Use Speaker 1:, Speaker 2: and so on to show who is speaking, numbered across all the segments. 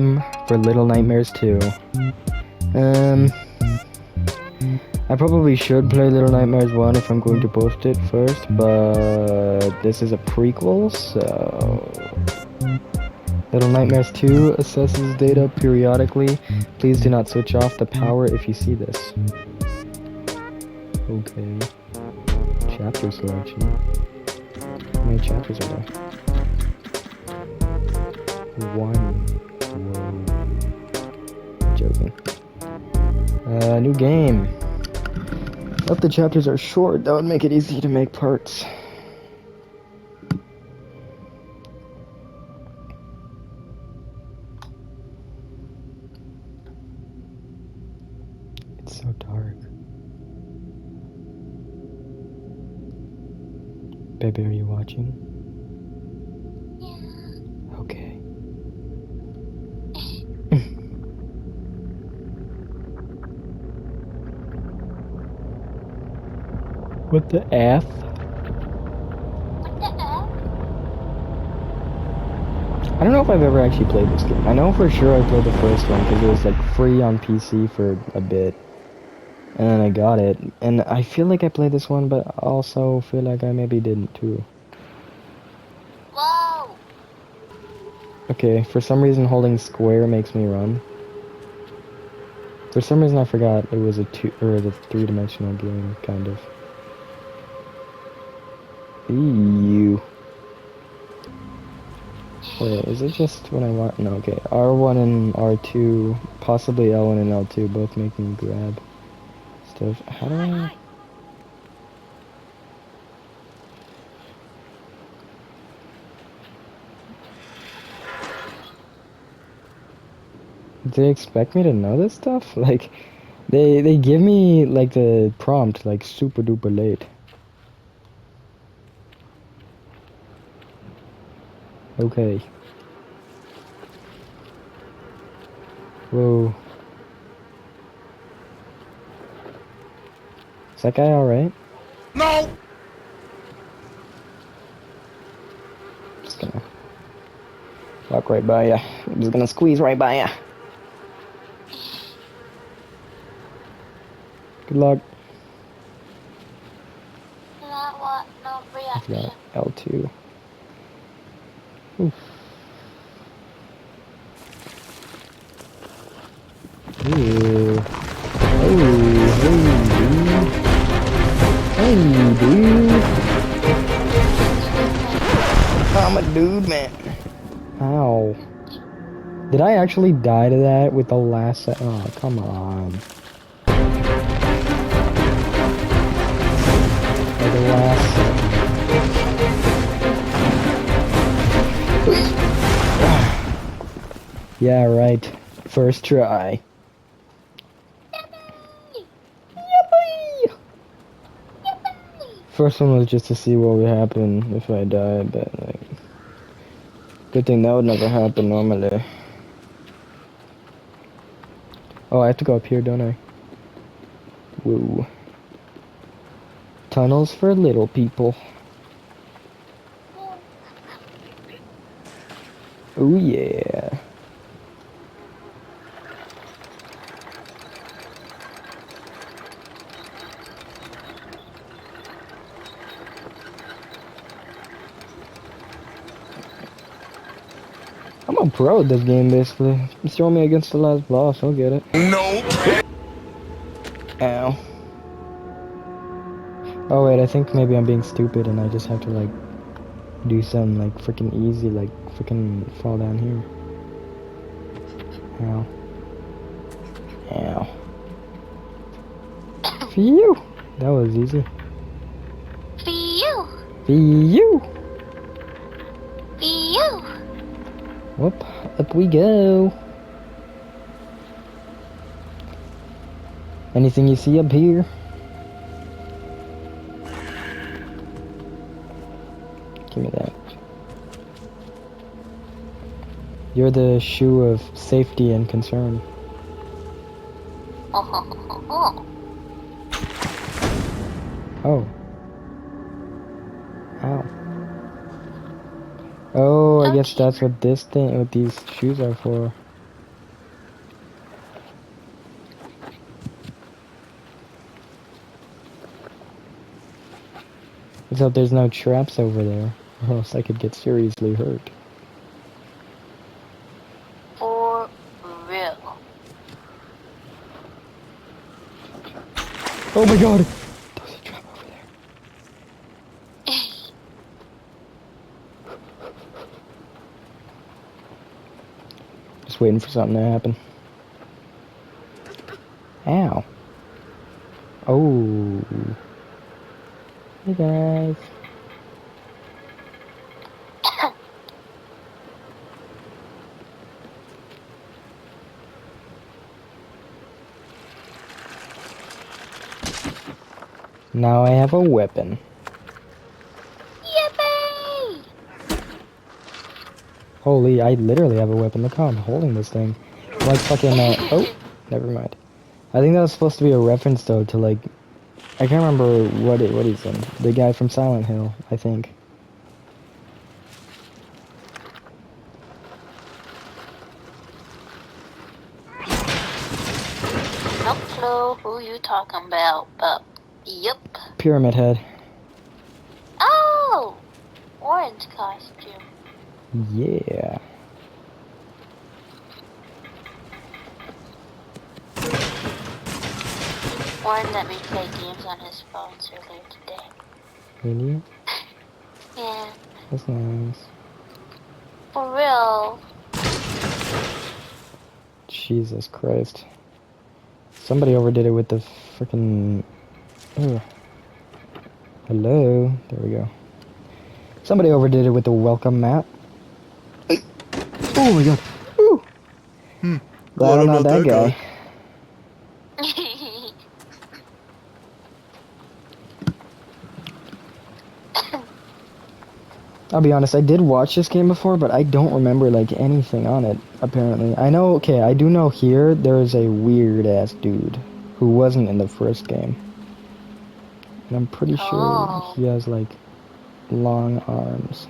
Speaker 1: game for Little Nightmares 2. I probably should play Little Nightmares 1 if I'm going to post it first, but this is a prequel, so... Little Nightmares 2 assesses data periodically. Please do not switch off the power if you see this. Okay. Chapter selection. How many chapters are there? 1. Whoa. Joking. New game. If the chapters are short, that would make it easy to make parts. It's so dark. Baby, are you watching?
Speaker 2: Yeah.
Speaker 1: Okay. What the F?
Speaker 2: What the F?
Speaker 1: I don't know if I've ever actually played this game. I know for sure I played the first one because it was like free on PC for a bit. And then I got it. And I feel like I played this one, but also feel like I maybe didn't too.
Speaker 2: Whoa!
Speaker 1: Okay, for some reason holding square makes me run. For some reason I forgot it was a three-dimensional game, kind of. Ew. Wait, is it just when I want? No, okay. R1 and R2, possibly L1 and L2, both make me grab stuff. How do I? Do they expect me to know this stuff? Like, they give me like the prompt like super duper late. Okay. Whoa. Is that guy alright?
Speaker 3: No!
Speaker 1: Just gonna walk right by ya. I'm just gonna squeeze right by ya. Good luck.
Speaker 2: Not what? No
Speaker 1: I've
Speaker 2: reaction.
Speaker 1: got L2. Oof. Ooh. Hey, hey, dude. I'm a dude, man. Ow. Did I actually die to that with the last set? Oh, come on. Or the last set. Yeah, right. First try. Yippee! First one was just to see what would happen if I died, but like, good thing that would never happen normally. Oh, I have to go up here, don't I? Woo. Tunnels for little people. Oh yeah. I'm a pro at this game, basically. Just throw me against the last boss, I'll get it.
Speaker 3: Nope.
Speaker 1: Ow. Oh wait, I think maybe I'm being stupid and I just have to like do something like freaking easy, like freaking fall down here. Ow. Ow. Phew! That was easy.
Speaker 2: Phew!
Speaker 1: Phew!
Speaker 2: Phew!
Speaker 1: Whoop, up we go. Anything you see up here? Give me that. You're the shoe of safety and concern.
Speaker 2: Oh.
Speaker 1: Oh. Ow. Oh, I guess that's what this thing, what these shoes are for. Let's hope there's no traps over there, or else I could get seriously hurt.
Speaker 2: For real.
Speaker 1: Oh my god! There's a trap over there. Just waiting for something to happen. Ow. Oh. Hey guys. Now I have a weapon.
Speaker 2: Yippee!
Speaker 1: Holy, I literally have a weapon. Look how I'm holding this thing. I'm like fucking, oh, never mind. I think that was supposed to be a reference, though, to, like, I can't remember what he's in. The guy from Silent Hill, I think.
Speaker 2: No clue who you talking about, but yep.
Speaker 1: Pyramid Head.
Speaker 2: Oh! Orange costume.
Speaker 1: Yeah.
Speaker 2: Warren let me play games on his phone earlier today.
Speaker 1: Really?
Speaker 2: Yeah.
Speaker 1: That's nice.
Speaker 2: For real.
Speaker 1: Jesus Christ. Somebody overdid it with the freaking. Hello. There we go. Somebody overdid it with the welcome mat. Oh my god. Ooh. Glad I'm not that guy. I'll be honest, I did watch this game before, but I don't remember, like, anything on it, apparently. I know, okay, I do know here there is a weird-ass dude who wasn't in the first game. And I'm pretty sure he has, like, long arms.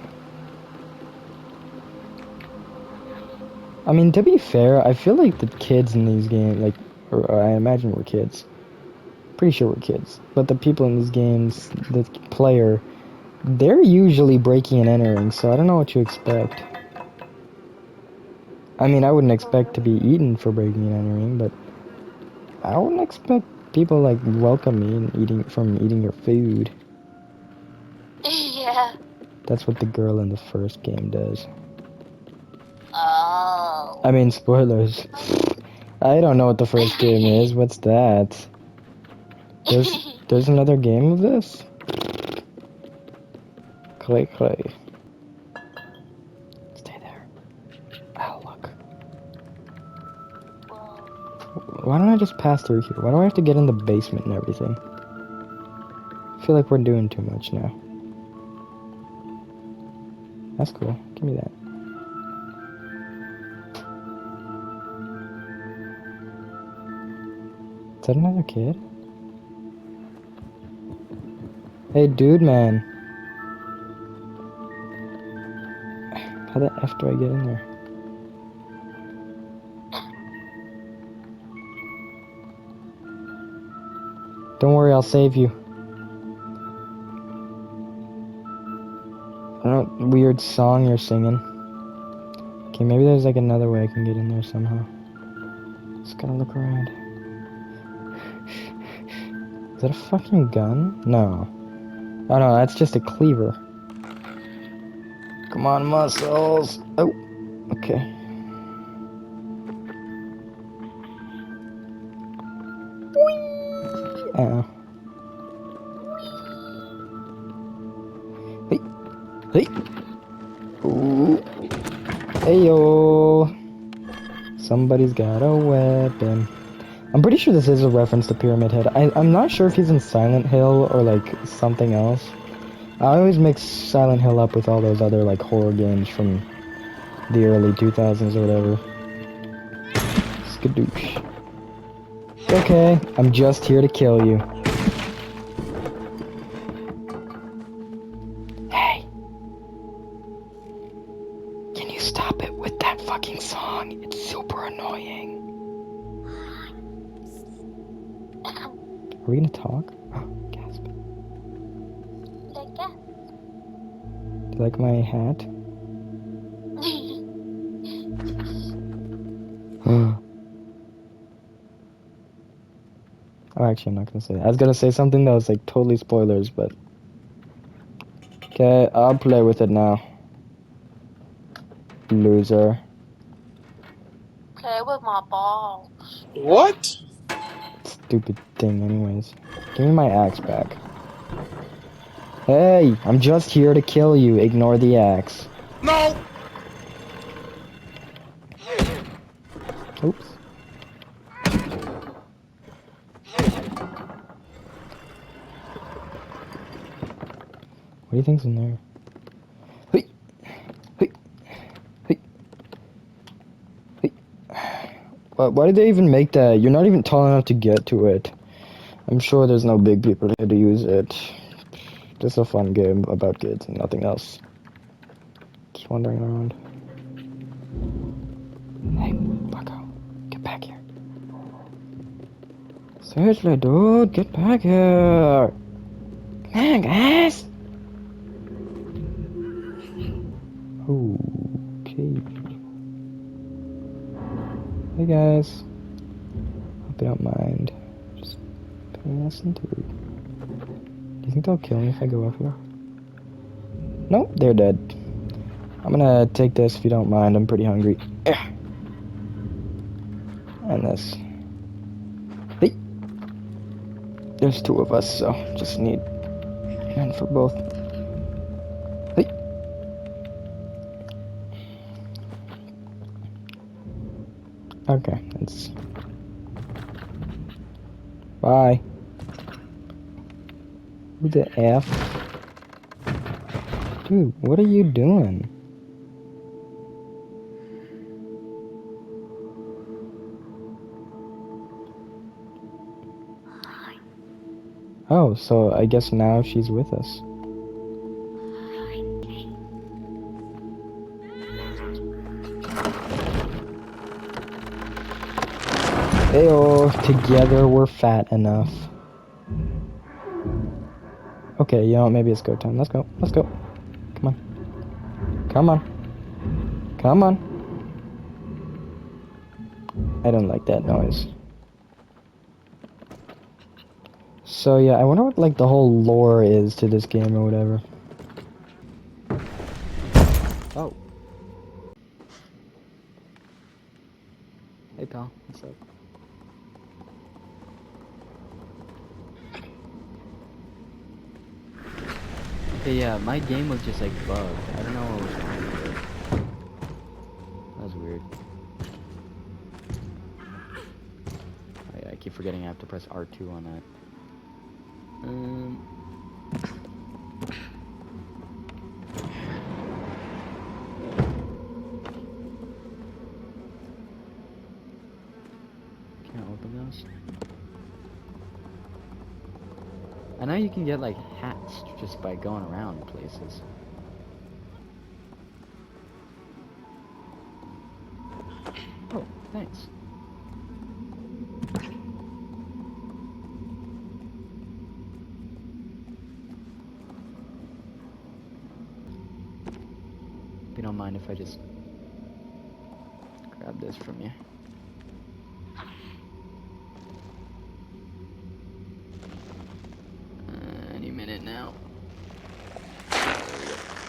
Speaker 1: I mean, to be fair, I feel like the kids in these games, like, or I imagine we're kids. Pretty sure we're kids. But the people in these games, the player, they're usually breaking and entering, so I don't know what you expect. I mean, I wouldn't expect to be eaten for breaking and entering, but I wouldn't expect people, like, welcome me and eating your food.
Speaker 2: Yeah.
Speaker 1: That's what the girl in the first game does.
Speaker 2: Oh.
Speaker 1: I mean, spoilers. I don't know what the first game is. What's that? There's another game of this? Clay. Stay there. Oh, look. Why don't I just pass through here? Why do I have to get in the basement and everything? I feel like we're doing too much now. That's cool. Give me that. Is that another kid? Hey, dude, man. How the F do I get in there? Don't worry, I'll save you. I don't know, weird song you're singing. Okay, maybe there's like another way I can get in there somehow. Just gotta look around. Is that a fucking gun? No. Oh no, that's just a cleaver. Come on, muscles. Oh, okay. Whee! Ow. Hey. Ooh. Heyo. Somebody's got a weapon. I'm pretty sure this is a reference to Pyramid Head. I'm not sure if he's in Silent Hill or, like, something else. I always mix Silent Hill up with all those other, like, horror games from the early 2000s or whatever. Skadoosh. Okay, I'm just here to kill you. Hey. Can you stop it with that fucking song? It's super annoying. Are we gonna talk? Gasp.
Speaker 2: Like, yeah.
Speaker 1: like my hat? Oh, actually, I'm not gonna say that. I was gonna say something that was like totally spoilers, but okay, I'll play with it now. Loser.
Speaker 2: Play with my ball.
Speaker 3: What?
Speaker 1: Stupid thing, anyways. Give me my axe back. Hey, I'm just here to kill you. Ignore the axe.
Speaker 3: No!
Speaker 1: Oops. What do you think's in there? Hey, hey, hey, hey. Why did they even make that? You're not even tall enough to get to it. I'm sure there's no big people here to use it. Just a fun game about kids and nothing else. Just wandering around. Hey, bucko, get back here. Seriously, dude, get back here. Come on, guys. Okay. Hey, guys. Hope you don't mind. Just paying us into it. Do you think they'll kill me if I go up here? Nope, they're dead. I'm gonna take this if you don't mind. I'm pretty hungry. And this. Hey. There's two of us, so just need one for both. Hey. Okay, that's... Bye. Who the F? Dude, what are you doing? Oh, so I guess now she's with us. Ayo, together we're fat enough. Okay, you know what, maybe it's go time. Let's go, let's go. Come on. Come on. Come on. I don't like that noise. So yeah, I wonder what like the whole lore is to this game or whatever. Oh. Hey pal, what's up? Hey, yeah, my game was just like bugged. I don't know what was wrong with it. That was weird. I keep forgetting I have to press R2 on that. Can't open those. I know you can get like hats just by going around places. Oh, thanks. If you don't mind if I just grab this from you. Any minute now.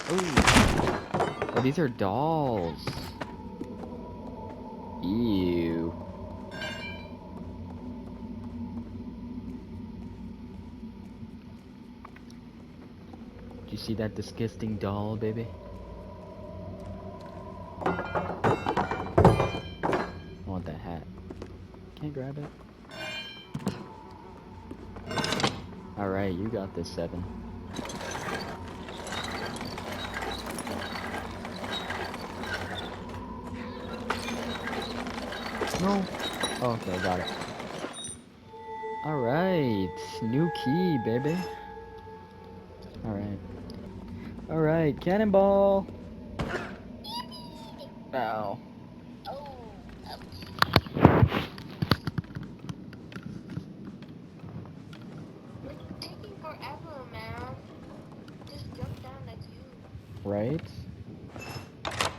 Speaker 1: Oh, these are dolls. Ew. Did you see that disgusting doll, baby? I want that hat. Can't grab it. Alright, you got this, 7. No. Oh, okay, got it. Alright, new key, baby. Alright. Alright, cannonball! Ow.
Speaker 2: It's taking forever, man. Just jump down like you.
Speaker 1: right?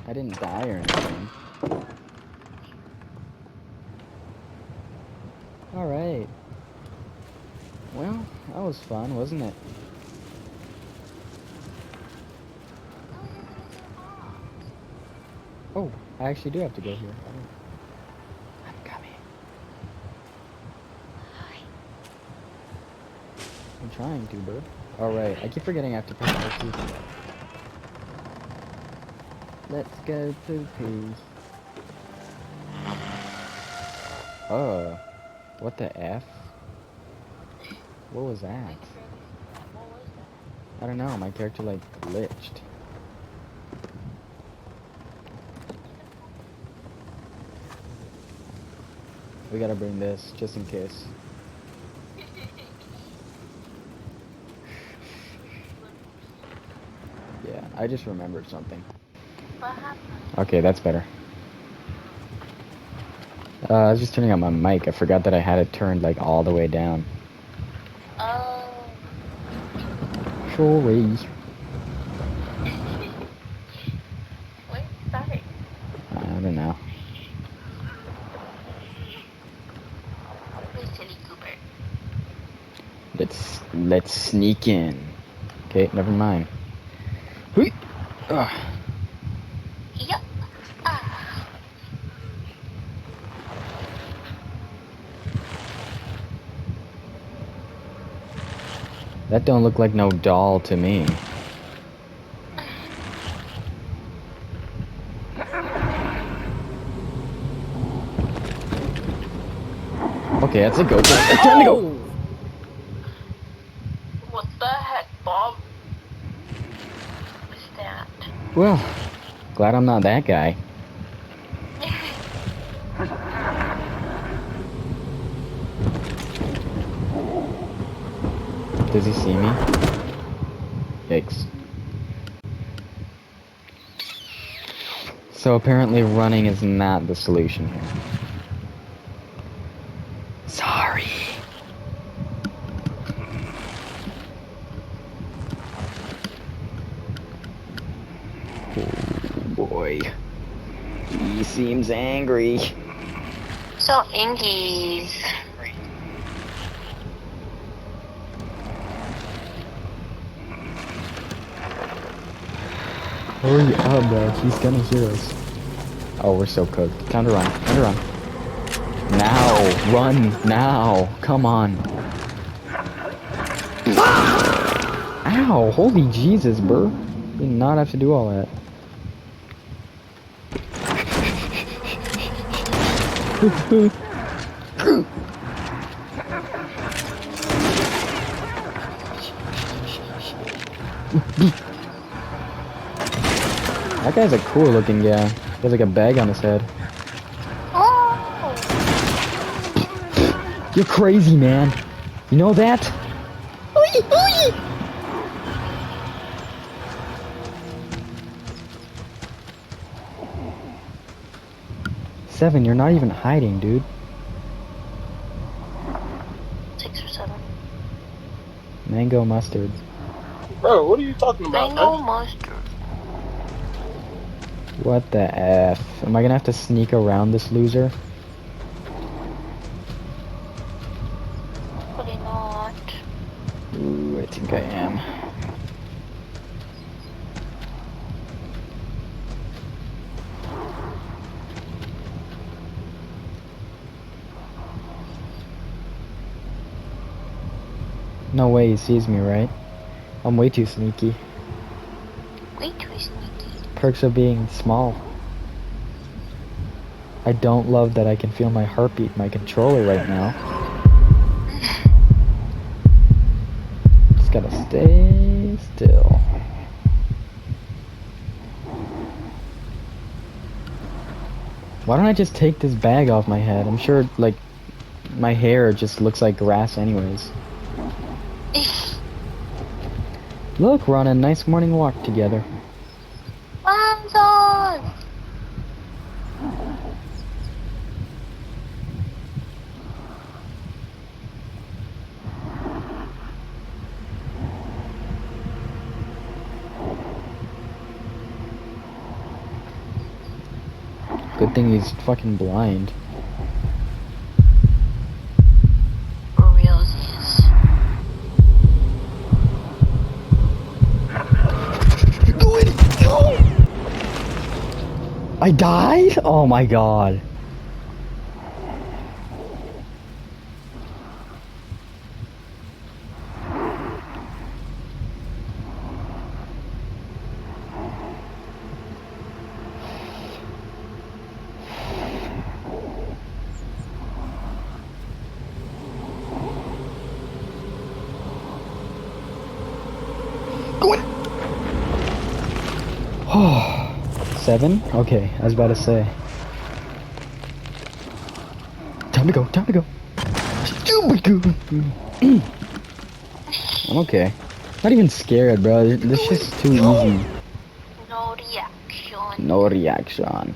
Speaker 1: I didn't die or anything. Alright. Well, that was fun, wasn't it? Oh, I actually do have to go here. I'm coming. I'm trying to, bro. Alright, I keep forgetting I have to press R2. Let's go to peace. What the F? What was that? I don't know, my character like glitched. We gotta bring this, just in case. Yeah, I just remembered something.
Speaker 2: What happened?
Speaker 1: Okay, that's better. I was just turning on my mic. I forgot that I had it turned like all the way down.
Speaker 2: Oh.
Speaker 1: Sorry.
Speaker 2: Wait, sorry.
Speaker 1: I don't know.
Speaker 2: Wait, silly Cooper.
Speaker 1: Let's sneak in. Okay, never mind. Hui! Ugh.
Speaker 2: Yup. Ah.
Speaker 1: That don't look like no doll to me. Okay, that's a go. It's time to go.
Speaker 2: What the heck, Bob? What is that?
Speaker 1: Well, glad I'm not that guy. Does he see me? Yikes. So apparently running is not the solution here. Sorry. Oh boy. He seems angry.
Speaker 2: So Ingies.
Speaker 1: Hurry up, bro. He's gonna hear us. Oh, we're so cooked. Time to run. Time to run. Now. Run. Now. Come on. Ow. Holy Jesus, bro. Did not have to do all that. That guy's a cool looking guy. He has like a bag on his head.
Speaker 2: Oh!
Speaker 1: You're crazy, man. You know that? Ooey, ooey. 7, you're not even hiding, dude.
Speaker 2: 6 or 7.
Speaker 1: Mango mustard.
Speaker 3: Bro, what are you talking about,
Speaker 2: Mango
Speaker 3: man?
Speaker 2: mustard.
Speaker 1: What the F? Am I gonna have to sneak around this loser?
Speaker 2: Probably not.
Speaker 1: Ooh, I think I am. No way he sees me, right? I'm way too sneaky.
Speaker 2: Way too sneaky.
Speaker 1: Perks of being small. I don't love that I can feel my heartbeat in my controller right now. Just gotta stay still. Why don't I just take this bag off my head? I'm sure, like, my hair just looks like grass anyways. Look, we're on a nice morning walk together.
Speaker 2: Manzon!
Speaker 1: thing he's fucking blind.
Speaker 2: For realsies.
Speaker 1: Go in! Go! I died? Oh my god. Go in! Oh, 7? Okay, I was about to say. Time to go, time to go. I'm okay. Not even scared, bro. This shit's too easy.
Speaker 2: No reaction.
Speaker 1: No reaction.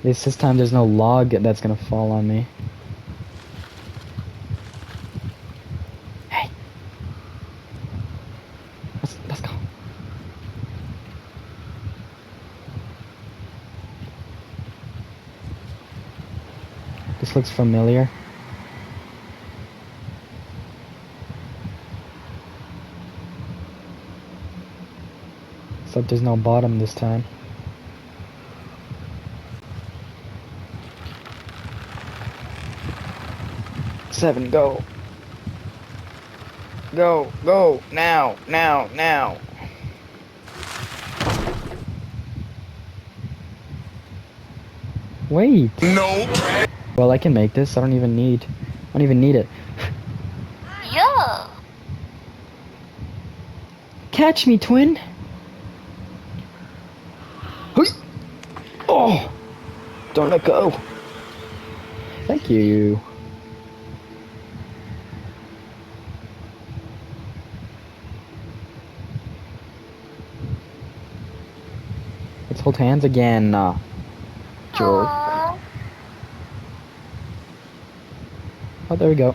Speaker 1: This time there's no log that's gonna fall on me. Hey. Let's go. This looks familiar. Except there's no bottom this time. Seven, go. Go, go, now, now, now. Wait.
Speaker 3: No.
Speaker 1: Well, I can make this. I don't even need it.
Speaker 2: Yeah.
Speaker 1: Catch me, twin. Hey. Oh, don't let go. Thank you. Let's hold hands again. Jerk.
Speaker 2: Aww.
Speaker 1: Oh, there we go.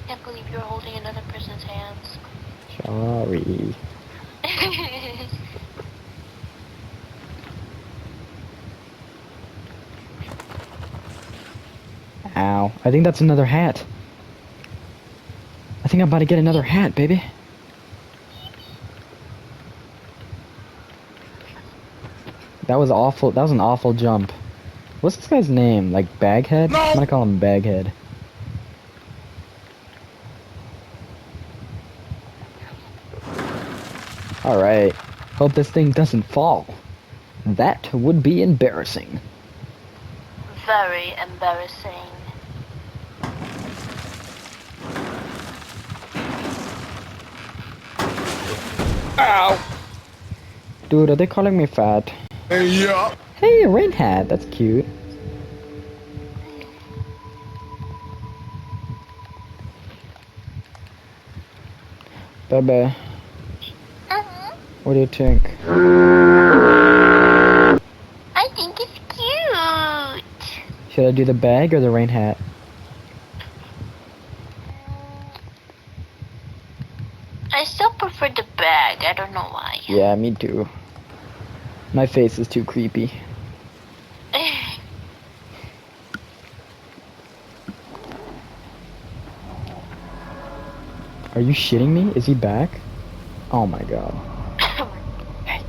Speaker 2: Can't believe you're holding another person's hands.
Speaker 1: Sorry. Ow. I think that's another hat. I think I'm about to get another hat, baby. That was awful. That was an awful jump. What's this guy's name? Like Baghead?
Speaker 3: No.
Speaker 1: I'm gonna call him Baghead. Alright. Hope this thing doesn't fall. That would be embarrassing.
Speaker 2: Very embarrassing.
Speaker 1: Ow! Dude, are they calling me fat?
Speaker 3: Yeah.
Speaker 1: Hey, a rain hat. That's cute. Bebe, what do you think?
Speaker 2: I think it's cute.
Speaker 1: Should I do the bag or the rain hat?
Speaker 2: I still prefer the bag. I don't know why.
Speaker 1: Yeah, me too. My face is too creepy. Are you shitting me? Is he back? Oh my god. Hey.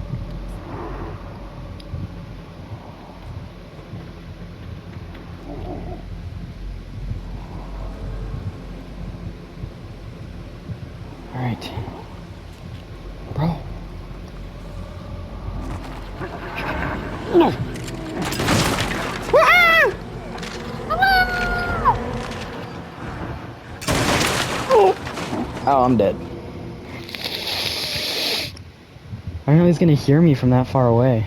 Speaker 1: Alright. Bro. No. Oh, I'm dead. I know he's gonna hear me from that far away.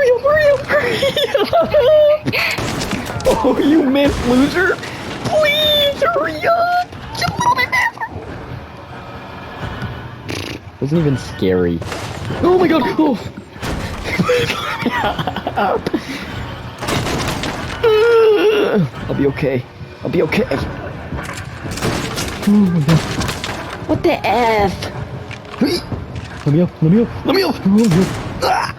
Speaker 1: Hurry up! Oh, you myth loser! Please hurry up! Wasn't even scary. Oh my god! Oh. I'll be okay. I'll be okay. What the F? Let me up, let me up, let me up! Ah!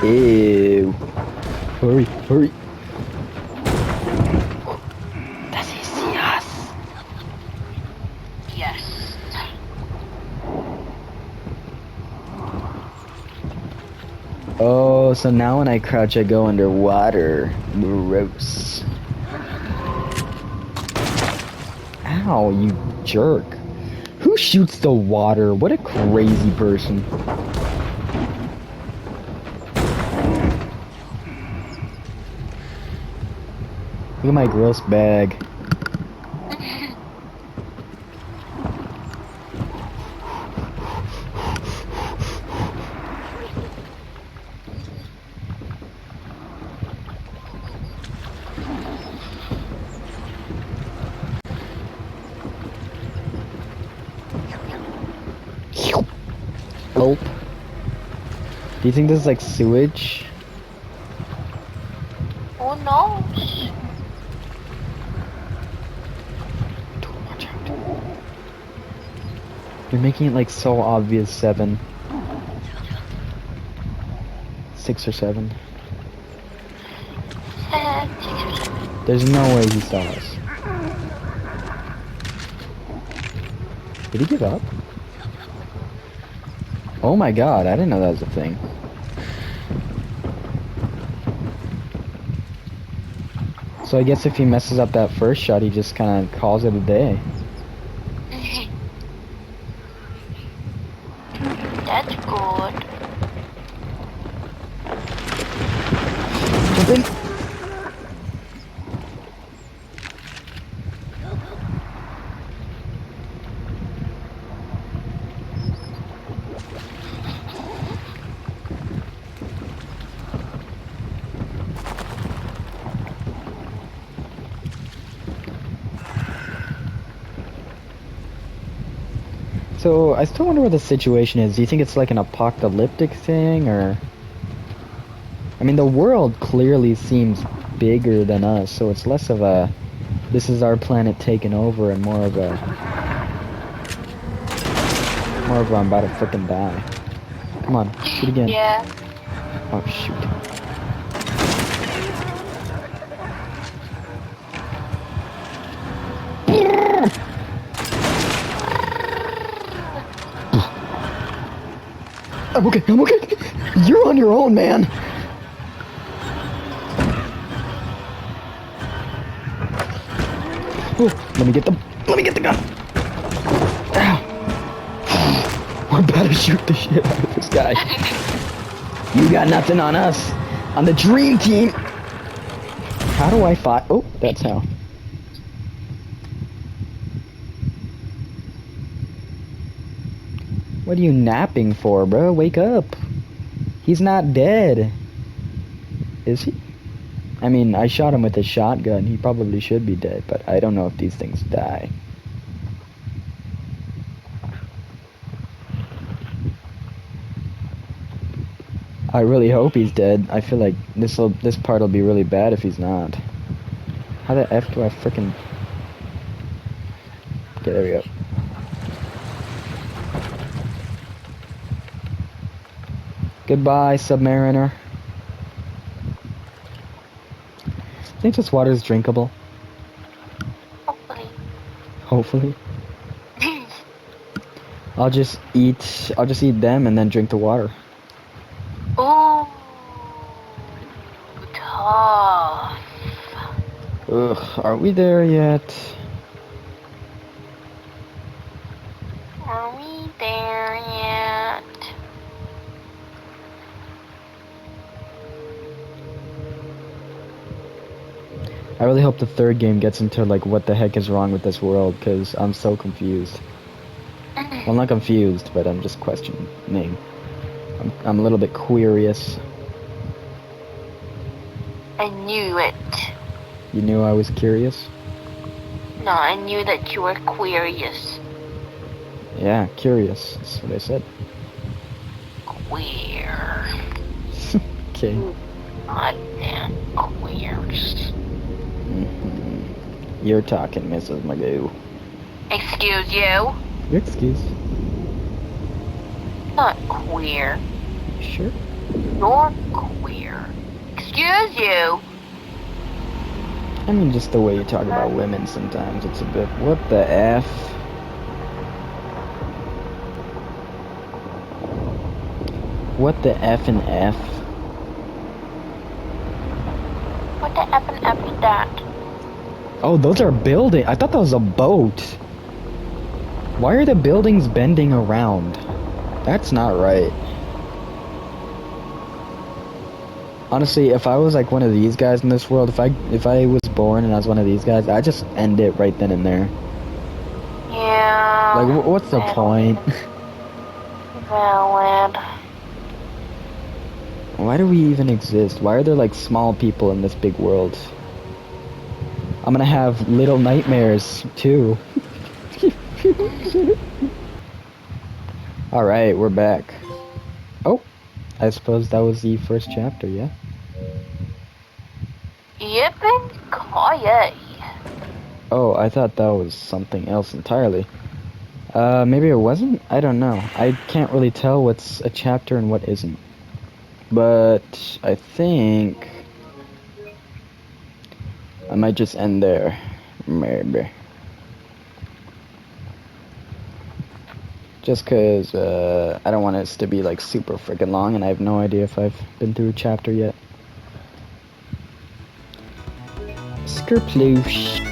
Speaker 1: Ew. Hurry, hurry. Does he see us?
Speaker 2: Yes.
Speaker 1: Oh, so now when I crouch, I go underwater. Gross. Ow, you jerk. Who shoots the water? What a crazy person. Look at my gross bag. Gulp. Do you think this is like sewage?
Speaker 2: Who knows?
Speaker 1: Watch out. You're making it like so obvious, 7. 6 or 7. There's no way he saw us. Did he give up? Oh my god, I didn't know that was a thing. So I guess if he messes up that first shot, he just kind of calls it a day.
Speaker 2: That's good.
Speaker 1: Jump in! So, I still wonder what the situation is. Do you think it's like an apocalyptic thing, or... I mean, the world clearly seems bigger than us, so it's less of a... This is our planet taking over, and more of a... I'm about to frickin' die. Come on, shoot again.
Speaker 2: Yeah.
Speaker 1: Oh, shoot. I'm okay, I'm okay. You're on your own, man. Oh, let me get the gun. Ow. We're about to shoot the shit out of this guy. You got nothing on us. On the dream team. How do I fight? Oh, that's how. What are you napping for, bro? Wake up. He's not dead. Is he? I mean, I shot him with a shotgun. He probably should be dead, but I don't know if these things die. I really hope he's dead. I feel like this part will be really bad if he's not. How the F do I frickin'... Okay, there we go. Goodbye, Submariner. I think this water is drinkable.
Speaker 2: Hopefully.
Speaker 1: Hopefully. I'll just eat them and then drink the water.
Speaker 2: Ooh. Tough.
Speaker 1: Ugh, are we there yet?
Speaker 2: Are we there yet?
Speaker 1: I really hope the third game gets into like what the heck is wrong with this world, because I'm so confused. Well, I'm not confused, but I'm just questioning. I'm a little bit curious.
Speaker 2: I knew it.
Speaker 1: You knew I was curious?
Speaker 2: No, I knew that you were curious.
Speaker 1: Yeah, curious. That's what I said.
Speaker 2: Queer.
Speaker 1: Okay.
Speaker 2: Goddamn queers.
Speaker 1: You're talking, Mrs. Magoo.
Speaker 2: Excuse you?
Speaker 1: Your excuse.
Speaker 2: Not queer.
Speaker 1: Sure.
Speaker 2: You're queer. Excuse you?
Speaker 1: I mean, just the way you talk about women sometimes, it's a bit... What the F? What the F and F?
Speaker 2: What the F and F is that?
Speaker 1: Oh, those are buildings. I thought that was a boat. Why are the buildings bending around? That's not right. Honestly, if I was like one of these guys in this world, if I was born and I was one of these guys, I'd just end it right then and there.
Speaker 2: Yeah.
Speaker 1: Like, what's the point?
Speaker 2: Valid.
Speaker 1: Why do we even exist? Why are there like small people in this big world? I'm gonna have little nightmares too. Alright, we're back. Oh, I suppose that was the first chapter, yeah?
Speaker 2: Yippee-ki-yay.
Speaker 1: Oh, I thought that was something else entirely. Maybe it wasn't? I don't know. I can't really tell what's a chapter and what isn't. But I think I might just end there. Maybe. Just cause, I don't want this to be like super freaking long and I have no idea if I've been through a chapter yet. Skerploosh.